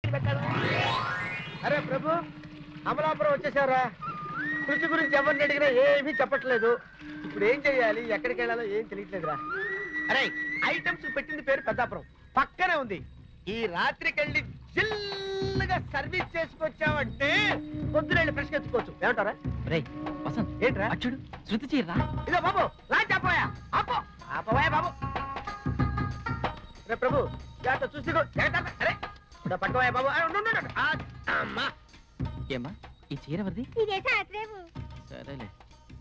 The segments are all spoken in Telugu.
ఎక్కడ పెట్టాడు? అరే ప్రభు, అమలాపురం వచ్చేసారా? కృషి గురించి ఎవరిని అడిగినా ఏమీ చెప్పట్లేదు. ఇప్పుడు ఏం చెయ్యాలి, ఎక్కడికి వెళ్ళాలో ఏం తెలియట్లేదురా. అరే ఐటమ్స్ పెట్టింది పేరు పెద్దాపురం, పక్కనే ఉంది. ఈ రాత్రికెళ్ళి జిల్లుగా సర్వీస్ చేసుకొచ్చామంటే పొద్దున ఫ్రెష్ ఎత్తుకోవచ్చు. ఏమంటారా? ఏంట్రా అచ్చుడు శృతి చీరా? ఇదో బాబు లా చెప్పోయా, అప్పో ఆపోయా బాబు. రే ప్రభు జాగ్రత్త చూసి. అరే పట్టుకోయా బాబు. అమ్మా ఏమ్మా ఈ చీర ఎవరిది? సరేలే,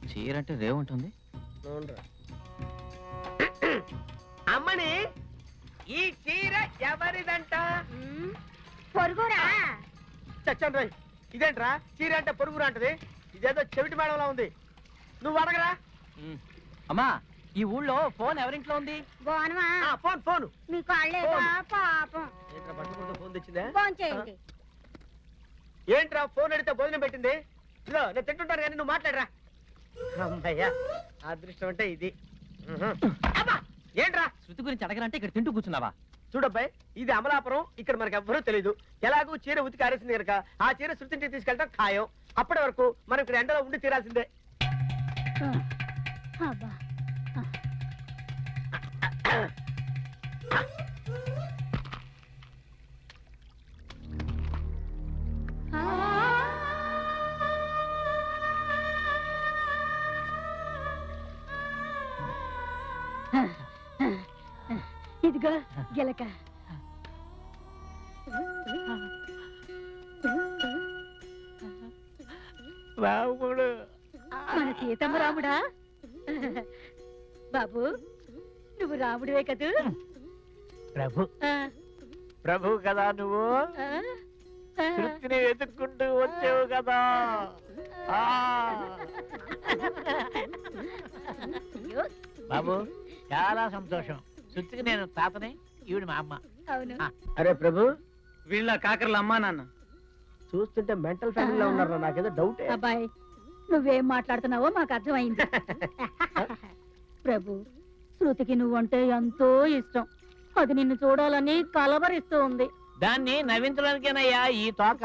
చీర అంటే రేవు ఉంటుంది. అమ్మని ఈ చీర ఎవరిదంట? పొరుగురా. చచ్చాను రాయ్, ఇదేంట్రా చీర అంటే పొరుగురా అంటది? ఇదేదో చెవిటి మేడంలా ఉంది. నువ్వు అడగరా. అమ్మా ఈ ఊళ్ళో ఫోన్ ఎవరింట్లో ఉంది? ఫోన్ ఫోన్ మీకు పాపం. ఫోన్ తెచ్చిందా? ఫోన్ చేయండి. ఏంట్రా ఫోన్ అడిగితే భోజనం పెట్టింది? ఇదో నేను తింటుంటాను కానీ నువ్వు మాట్లాడరా. అమ్మయ్యా అదృష్టం అంటే ఇది. ఏంట్రా శృతి గురించి అడగరంటే ఇక్కడ తింటూ కూర్చున్నావా? చూడబ్బాయి, ఇది అమలాపురం, ఇక్కడ మనకు ఎవ్వరూ తెలియదు. ఎలాగూ చీర ఉతికి ఆరేసింది కనుక ఆ చీర శృతింటికి తీసుకెళ్ళటం ఖాయం. అప్పటి వరకు మనం ఇక్కడ ఎండలో ఉండి తీరాల్సిందే. ఇదిగో గిలక. రాముడు మన సీతమ్మ రాముడా? బాబు నువ్వు రాముడివే కదూ? ప్రభు ప్రభు కదా నువ్వు? శృతిని వెతుక్కుంటూ వచ్చావు కదా. బాబు చాలా సంతోషం. శృతికి నేను తాతని, ఈవిడ మా అమ్మ. అరే ప్రభు, వీళ్ళ కాకర్ల అమ్మా నాన్న. చూస్తుంటే మెంటల్ ఫ్యామిలీలో ఉన్నారా? నాకేదో డౌట్. అబ్బాయి నువ్వేం మాట్లాడుతున్నావో మాకు అర్థమైంది. ప్రభు శృతికి నువ్వంటే ఎంతో ఇష్టం. అది నిన్ను చూడాలని కలవరిస్తూ ఉంది. దాన్ని నవ్వించడానికేనయ్యా ఈ తోక.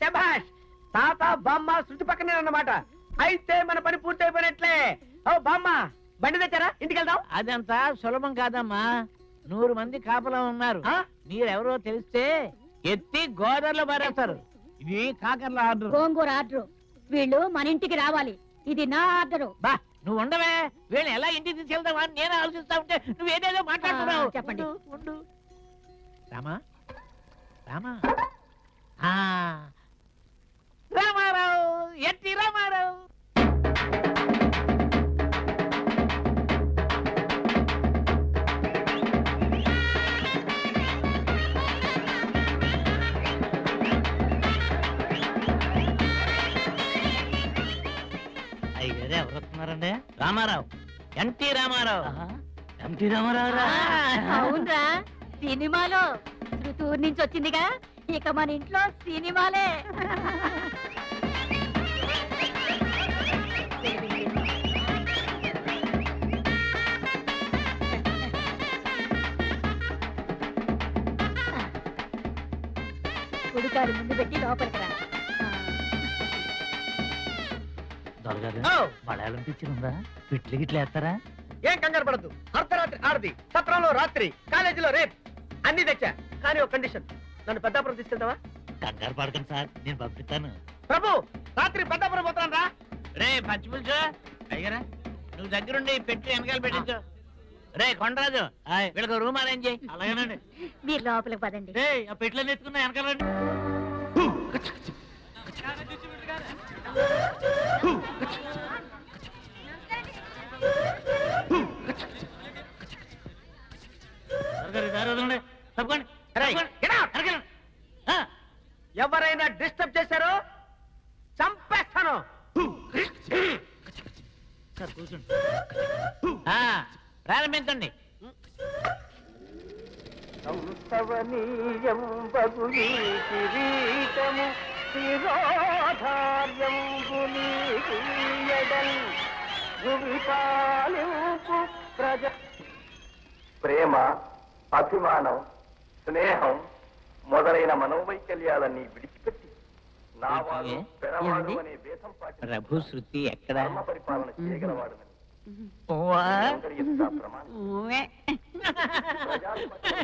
శభాష్, తాత బామ్మ శృతి పక్కనే అన్నమాట. అయితే మన పని పూర్తి అయిపోయినట్లే. ఓ బామ్మ, బండి తెచ్చారా? ఇంటికి వెళ్దాం. అదంతా సులభం కాదమ్మా. 100 మంది కాపలా ఉన్నారు. మీరెవరో తెలిస్తే ఎత్తి గోదావరిలో పారేస్తారు. ఇది కాకర్ల ఆర్డర్. గోంగూర ఆర్డర్. వీళ్ళు మన ఇంటికి రావాలి. ఇది నా ఆర్డరు. బా నువ్వు ఉండవే. వీళ్ళని ఎలా ఇంటికి తీసుకెళ్తావా అని నేను ఆలోచిస్తా ఉంటే నువ్వు ఏదేదో మాట్లాడుతున్నావు. చెప్పండి. ఉండు రామా, రామా, రామారావు, ఎట్టి రామారావు. అయ్యారు ఎవరు వస్తున్నారండి? రామారావు, ఎన్టీ రామారావు. ఎన్టీ రామారావు. అవునరా, సినిమాలో శృతూరు నుంచి వచ్చిందిగా. ఇక మన ఇంట్లో సినిమాలే. కుడికారు ముందు పెట్టి లోపలికి రా. మలయాళం పిక్చర్ ఉందా? పిట్లు గిట్లు వేస్తారా? ఏం కంగారు పడద్దు. అర్ధరాత్రి ఆడది, సత్రంలో రాత్రి, కాలేజీలో రేప్ అన్ని తెచ్చా. కానీ ఒక కండిషన్, నన్ను పెద్దాపురం తీసుకెళ్తావా? కంగారు పడకండి సార్, నేను పంపిస్తాను. ప్రభు రాత్రి పెద్దాపురం పోతాను రా. రే పచ్చిపులుసు అయ్యారా, నువ్వు దగ్గరుండి పెట్టి వెనకాల పెట్టించు. రే కొండరాజు, వీళ్ళకి రూమ్ అరేంజ్ చేయి. అలాగేనండి. మీరు లోపలికి పదండి. ఆ పెట్లని ఎత్తుకున్నా వెనకాలండి. ఎవరైనా డిస్టర్బ్ చేశారో చంపేస్తాను. ప్రారంభించండి. ప్రేమ, అభిమానం, స్నేహం, మొదలైన మనోవైకల్యాలన్నీ విడిచిపెట్టి నా వాడు ఏ? పెడవాడు అనే భేదం పాటించి ప్రభు శృతి ఎక్కడ ధర్మ పరిపాలన చేయగలవాడని ఓవా? అందరి ఎదుట ప్రమాణం. ప్రజాధిపత్యం